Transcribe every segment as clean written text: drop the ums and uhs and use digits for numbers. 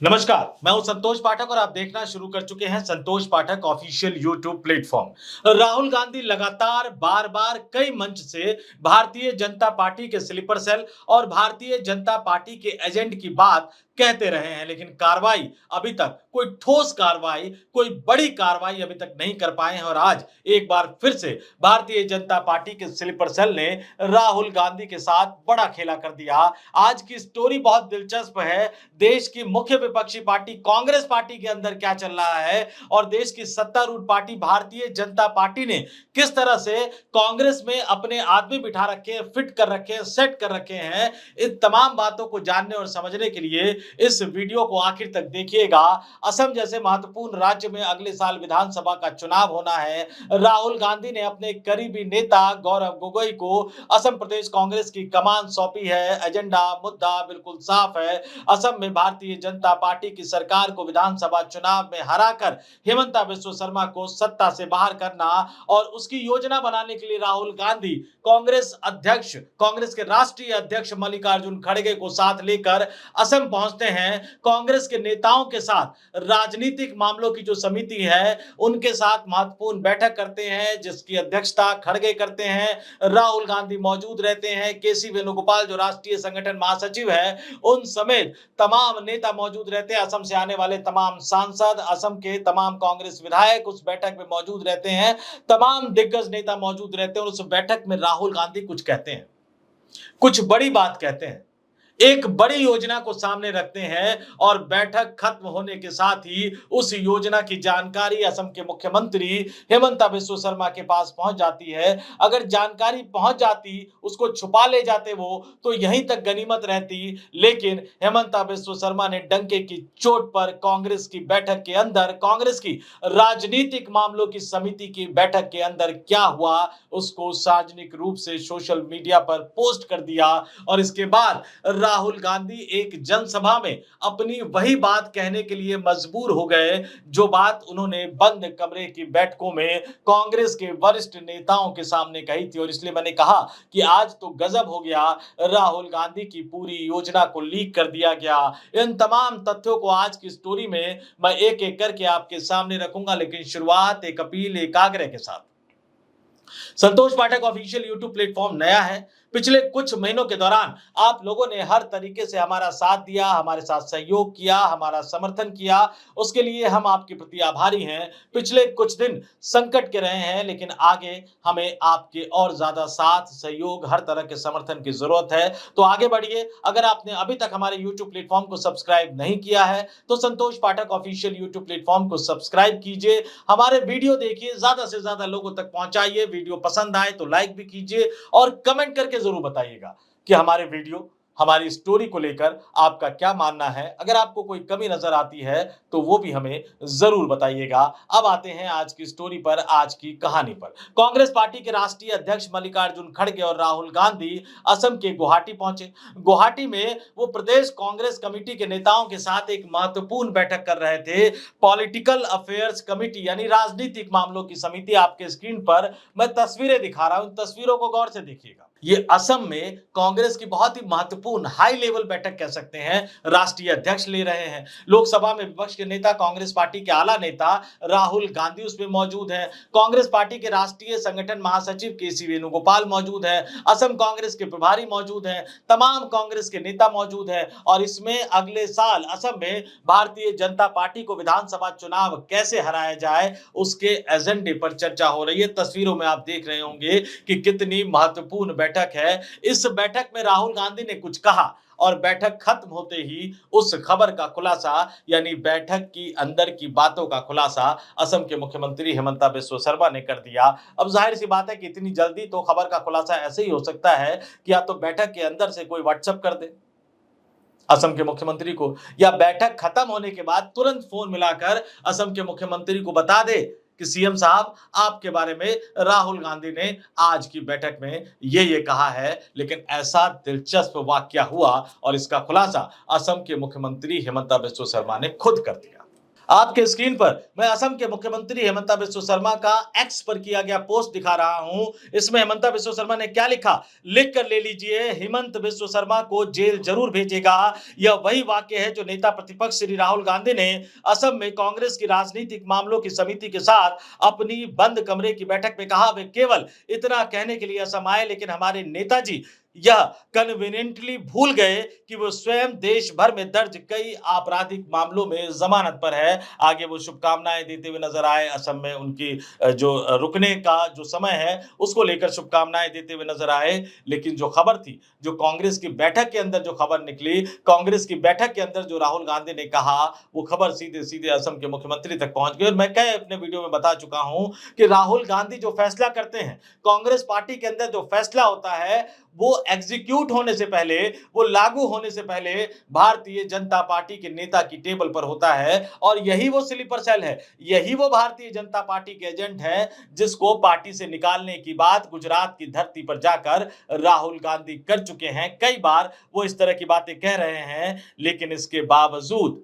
नमस्कार, मैं हूं संतोष पाठक और आप देखना शुरू कर चुके हैं Santosh Pathak official YouTube platform. Rahul Gandhi लगातार बार बार कई मंच से भारतीय जनता पार्टी के स्लीपर सेल और भारतीय जनता पार्टी के एजेंट की बात कहते रहे हैं, लेकिन कार्रवाई अभी तक कोई ठोस कार्रवाई, कोई बड़ी कार्रवाई अभी तक नहीं कर पाए हैं। और आज एक बार फिर से भारतीय जनता पार्टी के स्लीपर सेल ने राहुल गांधी के साथ बड़ा खेला कर दिया। आज की स्टोरी बहुत दिलचस्प है। देश की मुख्य विपक्षी पार्टी कांग्रेस पार्टी के अंदर क्या चल रहा है और देश की सत्तारूढ़ पार्टी भारतीय जनता पार्टी ने किस तरह से कांग्रेस में अपने आदमी बिठा रखे हैं, फिट कर रखे हैं, सेट कर रखे हैं। इन तमाम बातों को जानने और समझने के लिए इस वीडियो को आखिर तक देखिएगा। असम जैसे महत्वपूर्ण राज्य में अगले साल विधानसभा का चुनाव होना है। राहुल गांधी ने अपने करीबी नेता गौरव गोगोई को असम प्रदेश कांग्रेस की कमान सौंपी है। एजेंडा मुद्दा बिल्कुल साफ है। असम में भारतीय जनता पार्टी की सरकार को विधानसभा चुनाव में हराकर हेमंता बिस्वा शर्मा को सत्ता से बाहर करना और उसकी योजना बनाने के लिए राहुल गांधी कांग्रेस के राष्ट्रीय अध्यक्ष मल्लिकार्जुन खड़गे को साथ लेकर असम पहुंचते हैं। कांग्रेस के नेताओं के साथ राजनीतिक मामलों की जो समिति है उनके साथ महत्वपूर्ण बैठक करते हैं, जिसकी अध्यक्षता खड़गे करते हैं। राहुल गांधी मौजूद रहते हैं। केसी वेणुगोपाल जो राष्ट्रीय संगठन महासचिव है उन समेत तमाम नेता मौजूद रहते हैं। असम से आने वाले तमाम सांसद, असम के तमाम कांग्रेस विधायक उस बैठक में मौजूद रहते हैं। तमाम दिग्गज नेता मौजूद रहते हैं और उस बैठक में राहुल गांधी कुछ कहते हैं, कुछ बड़ी बात कहते हैं, एक बड़ी योजना को सामने रखते हैं और बैठक खत्म होने के साथ ही उस योजना की जानकारी असम के मुख्यमंत्री हेमंता बिस्वा शर्मा के पास पहुंच जाती है। अगर जानकारी पहुंच जाती, उसको छुपा ले जाते वो, तो यहीं तक गनीमत रहती। लेकिन हेमंता बिस्वा शर्मा ने डंके की चोट पर कांग्रेस की बैठक के अंदर, कांग्रेस की राजनीतिक मामलों की समिति की बैठक के अंदर क्या हुआ उसको सार्वजनिक रूप से सोशल मीडिया पर पोस्ट कर दिया। और इसके बाद राहुल गांधी एक जनसभा में अपनी वही बात कहने के लिए मजबूर हो गए जो बात उन्होंने बंद कमरे की बैठकों में कांग्रेस के वरिष्ठ नेताओं के सामने कही थी। और इसलिए मैंने कहा कि आज तो गजब हो गया, राहुल गांधी की पूरी योजना को लीक कर दिया गया। इन तमाम तथ्यों को आज की स्टोरी में मैं एक एक करके आपके सामने रखूंगा, लेकिन शुरुआत एक अपील, एक आग्रह के साथ। संतोष पाठक ऑफिशियल यूट्यूब प्लेटफॉर्म नया है। पिछले कुछ महीनों के दौरान आप लोगों ने हर तरीके से हमारा साथ दिया, हमारे साथ सहयोग किया, हमारा समर्थन किया, उसके लिए हम आपके प्रति आभारी हैं। पिछले कुछ दिन संकट के रहे हैं, लेकिन आगे हमें आपके और ज्यादा साथ, सहयोग, हर तरह के समर्थन की जरूरत है। तो आगे बढ़िए। अगर आपने अभी तक हमारे यूट्यूब प्लेटफॉर्म को सब्सक्राइब नहीं किया है तो संतोष पाठक ऑफिशियल यूट्यूब प्लेटफॉर्म को सब्सक्राइब कीजिए, हमारे वीडियो देखिए, ज्यादा से ज्यादा लोगों तक पहुंचाइए। वीडियो पसंद आए तो लाइक भी कीजिए और कमेंट करके जरूर बताइएगा कि हमारे वीडियो, हमारी स्टोरी को लेकर आपका क्या मानना है। अगर आपको कोई कमी नजर आती है तो वो भी हमें जरूर बताइएगा। अब आते हैं आज की स्टोरी पर, आज की कहानी पर। कांग्रेस पार्टी के राष्ट्रीय अध्यक्ष मल्लिकार्जुन खड़गे और राहुल गांधी असम के गुवाहाटी पहुंचे। गुवाहाटी में वो प्रदेश कांग्रेस कमेटी के नेताओं के साथ एक महत्वपूर्ण बैठक कर रहे थे। पॉलिटिकल अफेयर्स कमेटी यानी राजनीतिक मामलों की समिति। आपके स्क्रीन पर मैं तस्वीरें दिखा रहा हूं, तस्वीरों को गौर से देखिएगा। ये असम में कांग्रेस की बहुत ही महत्वपूर्ण हाई लेवल बैठक कह सकते हैं, राष्ट्रीय अध्यक्ष ले रहे हैं। लोकसभा में विपक्ष के नेता, कांग्रेस पार्टी के आला नेता राहुल गांधी उसमें मौजूद हैं। कांग्रेस पार्टी के राष्ट्रीय संगठन महासचिव केसी वेणुगोपाल मौजूद हैं। असम कांग्रेस के प्रभारी मौजूद हैं। तमाम कांग्रेस के नेता मौजूद हैं। और इसमें अगले साल असम में भारतीय जनता पार्टी को विधानसभा चुनाव कैसे हराया जाए उसके एजेंडे पर चर्चा हो रही है। तस्वीरों में आप देख रहे होंगे कि कितनी महत्वपूर्ण बैठक है। इस बैठक में राहुल गांधी ने कुछ कहा और बैठक खत्म होते ही उस खबर का खुलासा यानी बैठक की अंदर की बातों का खुलासा असम के मुख्यमंत्री हेमंता बिस्वा शर्मा ने कर दिया। अब जाहिर सी बात है कि इतनी जल्दी तो खबर का खुलासा ऐसे ही हो सकता है कि या तो बैठक के अंदर से कोई व्हाट्सएप कर दे असम के मुख्यमंत्री को, या बैठक खत्म होने के बाद तुरंत फोन मिलाकर असम के मुख्यमंत्री को बता दे कि सीएम साहब आपके बारे में राहुल गांधी ने आज की बैठक में ये कहा है। लेकिन ऐसा दिलचस्प वाकया हुआ और इसका खुलासा असम के मुख्यमंत्री हेमंता बिस्वा शर्मा ने खुद कर दिया। आपके स्क्रीन पर मैं असम के मुख्यमंत्री हेमंता बिस्वा शर्मा का एक्स पर किया गया पोस्ट दिखा रहा हूं। इसमें हेमंता बिस्वा शर्मा ने क्या लिखा, लिख कर ले लीजिए, हेमंत बिस्वा शर्मा को जेल जरूर भेजेगा। यह वही वाक्य है जो नेता प्रतिपक्ष श्री राहुल गांधी ने असम में कांग्रेस की राजनीतिक मामलों की समिति के साथ अपनी बंद कमरे की बैठक में कहा। वे केवल इतना कहने के लिए असम आए, लेकिन हमारे नेताजी यह कन्वीनियंटली भूल गए कि वो स्वयं देश भर में दर्ज कई आपराधिक मामलों में जमानत पर है। आगे वो शुभकामनाएं देते हुए नजर आए। असम में उनकी जो रुकने का जो समय है उसको लेकर शुभकामनाएं देते हुए नजर आए। लेकिन जो खबर थी, जो कांग्रेस की बैठक के अंदर जो खबर निकली, कांग्रेस की बैठक के अंदर जो राहुल गांधी ने कहा, वो खबर सीधे सीधे असम के मुख्यमंत्री तक पहुंच गई। और मैं कई अपने वीडियो में बता चुका हूं कि राहुल गांधी जो फैसला करते हैं, कांग्रेस पार्टी के अंदर जो फैसला होता है, वो एग्जीक्यूट होने से पहले, वो लागू होने से पहले भारतीय जनता पार्टी के नेता की टेबल पर होता है। और यही वो स्लीपर सेल है, यही वो भारतीय जनता पार्टी के एजेंट है जिसको पार्टी से निकालने की बात गुजरात की धरती पर जाकर राहुल गांधी कर चुके हैं। कई बार वो इस तरह की बातें कह रहे हैं, लेकिन इसके बावजूद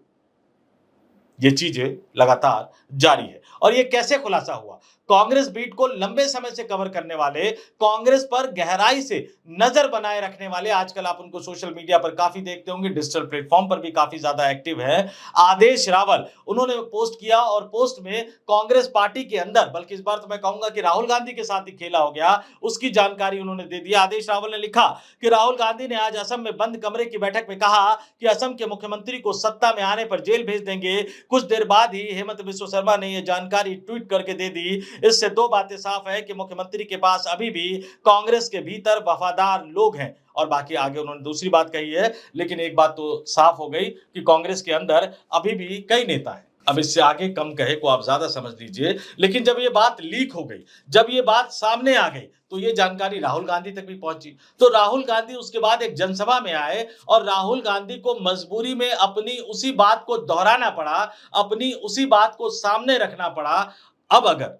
ये चीजें लगातार जारी है। और ये कैसे खुलासा हुआ? कांग्रेस बीट को लंबे समय से कवर करने वाले, कांग्रेस पर गहराई से नजर बनाए रखने वाले, आजकल आप उनको सोशल मीडिया पर काफी देखते होंगे, डिजिटल प्लेटफॉर्म पर भी काफी ज्यादा एक्टिव है, आदेश रावल। उन्होंने पोस्ट किया और पोस्ट में कांग्रेस पार्टी के अंदर, बल्कि इस बार तो मैं कहूंगा कि राहुल गांधी के साथ ही खेला हो गया, उसकी जानकारी उन्होंने दे दी। आदेश रावल ने लिखा कि राहुल गांधी ने आज असम में बंद कमरे की बैठक में कहा कि असम के मुख्यमंत्री को सत्ता में आने पर जेल भेज देंगे। कुछ देर बाद ही हेमंत बिस्वा शर्मा ने यह जानकारी ट्वीट करके दे दी। इससे दो बातें साफ है कि मुख्यमंत्री के पास अभी भी कांग्रेस के भीतर वफादार लोग हैं। और बाकी आगे उन्होंने दूसरी बात कही है, लेकिन एक बात तो साफ हो गई कि कांग्रेस के अंदर अभी भी कई नेता हैं। अब इससे आगे कम कहे को आप ज्यादा समझ लीजिए, लेकिन जब ये बात लीक हो गई, जब ये बात सामने आ गई, तो ये जानकारी राहुल गांधी तक भी पहुंची। तो राहुल गांधी उसके बाद एक जनसभा में आए और राहुल गांधी को मजबूरी में अपनी उसी बात को दोहराना पड़ा, अपनी उसी बात को सामने रखना पड़ा। अब अगर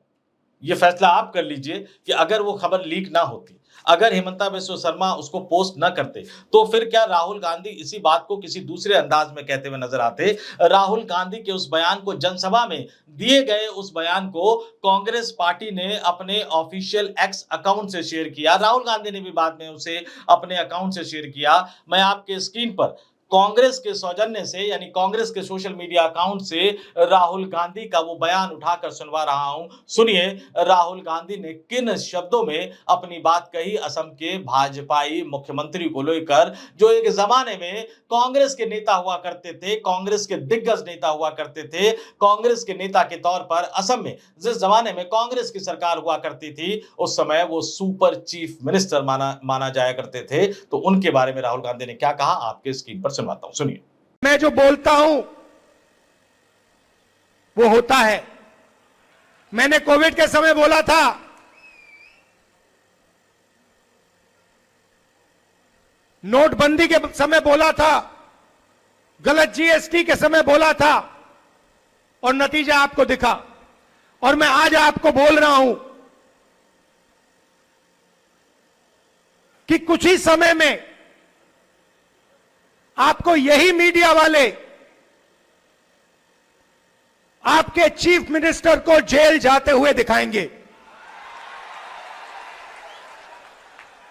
ये फैसला आप कर लीजिए कि अगर वो खबर लीक ना होती, अगर हेमंता बिस्वा शर्मा उसको पोस्ट ना करते, तो फिर क्या राहुल गांधी इसी बात को किसी दूसरे अंदाज में कहते हुए नजर आते? राहुल गांधी के उस बयान को, जनसभा में दिए गए उस बयान को कांग्रेस पार्टी ने अपने ऑफिशियल एक्स अकाउंट से शेयर किया। राहुल गांधी ने भी बाद में उसे अपने अकाउंट से शेयर किया। मैं आपके स्क्रीन पर कांग्रेस के सौजन्य से, यानी कांग्रेस के सोशल मीडिया अकाउंट से राहुल गांधी का वो बयान उठाकर सुनवा रहा हूं। सुनिए राहुल गांधी ने किन शब्दों में अपनी बात कही असम के भाजपाई मुख्यमंत्री को लेकर, जो एक जमाने में कांग्रेस के नेता हुआ करते थे, कांग्रेस के दिग्गज नेता हुआ करते थे। कांग्रेस के नेता के तौर पर असम में जिस जमाने में कांग्रेस की सरकार हुआ करती थी, उस समय वो सुपर चीफ मिनिस्टर माना जाया करते थे। तो उनके बारे में राहुल गांधी ने क्या कहा, आपके स्क्रीन पर सुनवाता हूं, सुनिए। मैं जो बोलता हूं वो होता है। मैंने कोविड के समय बोला था, नोटबंदी के समय बोला था, गलत जीएसटी के समय बोला था, और नतीजा आपको दिखा। और मैं आज आपको बोल रहा हूं कि कुछ ही समय में आपको यही मीडिया वाले आपके चीफ मिनिस्टर को जेल जाते हुए दिखाएंगे।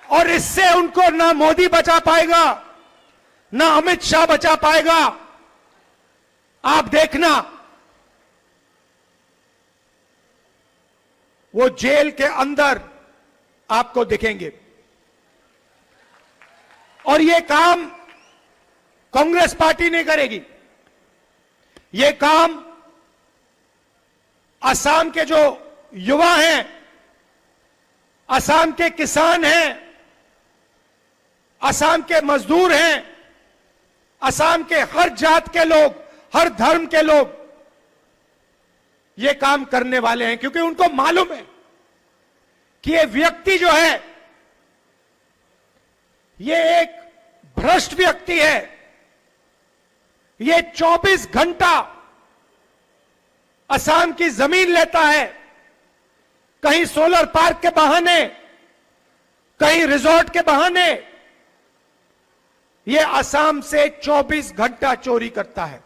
और इससे उनको ना मोदी बचा पाएगा, ना अमित शाह बचा पाएगा। आप देखना, वो जेल के अंदर आपको दिखेंगे। और ये काम कांग्रेस पार्टी नहीं करेगी। ये काम असम के जो युवा हैं, असम के किसान हैं, असम के मजदूर हैं, असम के हर जात के लोग, हर धर्म के लोग ये काम करने वाले हैं। क्योंकि उनको मालूम है कि ये व्यक्ति जो है, ये एक भ्रष्ट व्यक्ति है। ये 24 घंटा असम की जमीन लेता है, कहीं सोलर पार्क के बहाने, कहीं रिजॉर्ट के बहाने। ये असम से 24 घंटा चोरी करता है।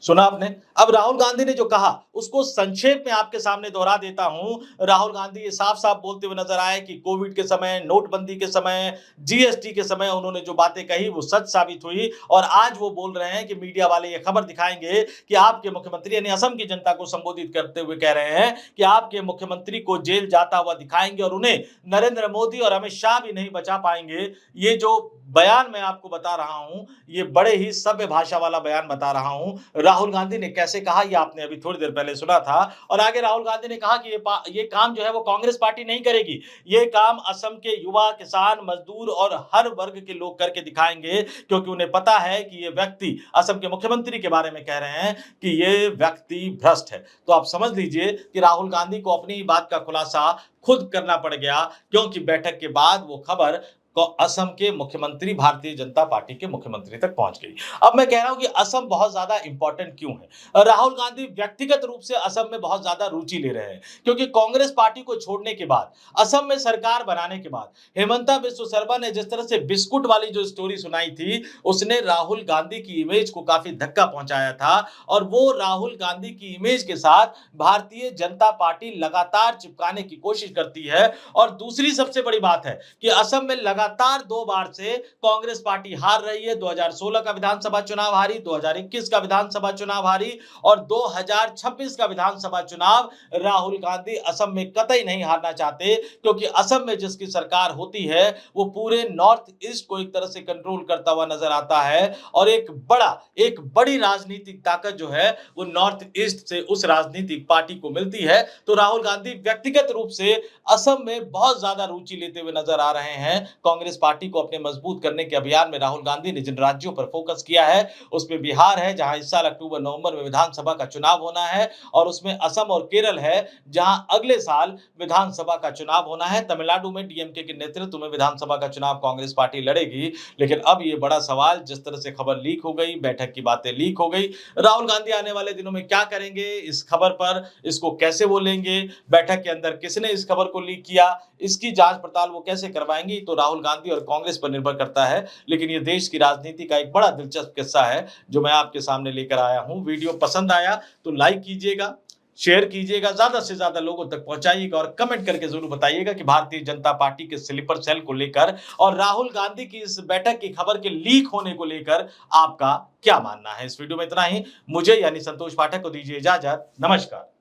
सुना आपने। अब राहुल गांधी ने जो कहा उसको संक्षेप में आपके सामने दोहरा देता हूं। राहुल गांधी ये साफ-साफ बोलते हुए नजर आए कि कोविड के समय, नोटबंदी के समय, जीएसटी के समय उन्होंने जो बातें कही वो सच साबित हुई और आज वो बोल रहे हैं कि मीडिया वाले ये खबर दिखाएंगे कि आपके मुख्यमंत्री यानी असम की जनता को संबोधित करते हुए कह रहे हैं कि आपके मुख्यमंत्री को जेल जाता हुआ दिखाएंगे और उन्हें नरेंद्र मोदी और अमित शाह भी नहीं बचा पाएंगे। ये जो बयान मैं आपको बता रहा हूं, ये बड़े ही सभ्य भाषा वाला बयान बता रहा हूं। राहुल गांधी ने कैसे कहा ये आपने अभी थोड़ी देर पहले सुना था और आगे राहुल गांधी ने कहा कि ये काम जो है वो कांग्रेस पार्टी नहीं करेगी। ये काम असम के युवा, किसान, मजदूर और हर वर्ग के लोग करके दिखाएंगे क्योंकि उन्हें पता है कि ये व्यक्ति असम के मुख्यमंत्री के बारे में कह रहे हैं कि ये व्यक्ति भ्रष्ट है। तो आप समझ लीजिए कि राहुल गांधी को अपनी बात का खुलासा खुद करना पड़ गया क्योंकि बैठक के बाद वो खबर असम के मुख्यमंत्री, भारतीय जनता पार्टी के मुख्यमंत्री तक पहुंच गई। अब मैं कह रहा हूं कि असम बहुत ज्यादा इंपॉर्टेंट क्यों है। राहुल गांधी व्यक्तिगत रूप से असम में बहुत ज्यादा रुचि ले रहे हैं क्योंकि कांग्रेस पार्टी को छोड़ने के बाद, असम में सरकार बनाने के बाद हेमंता बिस्व शर्मा ने जिस तरह से बिस्कुट वाली जो स्टोरी सुनाई थी, उसने राहुल गांधी की इमेज को काफी धक्का पहुंचाया था और वो राहुल गांधी की इमेज के साथ भारतीय जनता पार्टी लगातार चिपकाने की कोशिश करती है। और दूसरी सबसे बड़ी बात है कि असम में लगातार 2 बार से कांग्रेस पार्टी हार रही है। 2016 का विधानसभा चुनाव हारी, 2021 का विधानसभा चुनाव हारी और 2026 का विधानसभा चुनाव राहुल गांधी असम में कतई नहीं हारना चाहते क्योंकि असम में जिसकी सरकार होती है वो पूरे नॉर्थ ईस्ट को एक तरह से कंट्रोल करता हुआ नजर आता है और एक बड़ी राजनीतिक ताकत जो है वो नॉर्थ ईस्ट से उस राजनीतिक पार्टी को मिलती है। तो राहुल गांधी व्यक्तिगत रूप से असम में बहुत ज्यादा रुचि लेते हुए नजर आ रहे हैं। कांग्रेस पार्टी को अपने मजबूत करने के अभियान में राहुल गांधी ने जिन राज्यों पर फोकस किया है उसमें बिहार है जहां इस साल अक्टूबर नवंबर में विधानसभा का चुनाव होना है और उसमें असम और केरल है जहां अगले साल विधानसभा का चुनाव होना है। तमिलनाडु में डीएमके के नेतृत्व में विधानसभा का चुनाव कांग्रेस पार्टी लड़ेगी। लेकिन अब ये बड़ा सवाल, जिस तरह से खबर लीक हो गई, बैठक की बातें लीक हो गई, राहुल गांधी आने वाले दिनों में क्या करेंगे इस खबर पर, इसको कैसे वो लेंगे, बैठक के अंदर किसने इस खबर को लीक किया, इसकी जांच पड़ताल वो कैसे करवाएंगी, तो राहुल गांधी और कांग्रेस पर निर्भर करता है। लेकिन ये देश की राजनीति का एक बड़ा दिलचस्प किस्सा है जो मैं आपके सामने लेकर आया हूं। वीडियो पसंद आया तो लाइक कीजिएगा, शेयर कीजिएगा, ज्यादा से ज्यादा लोगों तक पहुंचाइएगा और कमेंट करके जरूर बताइएगा कि भारतीय जनता पार्टी के स्लीपर सेल को लेकर और राहुल गांधी की इस बैठक की खबर के लीक होने को लेकर आपका क्या मानना है। इस वीडियो में इतना ही। मुझे यानी संतोष पाठक को दीजिए इजाजत। नमस्कार।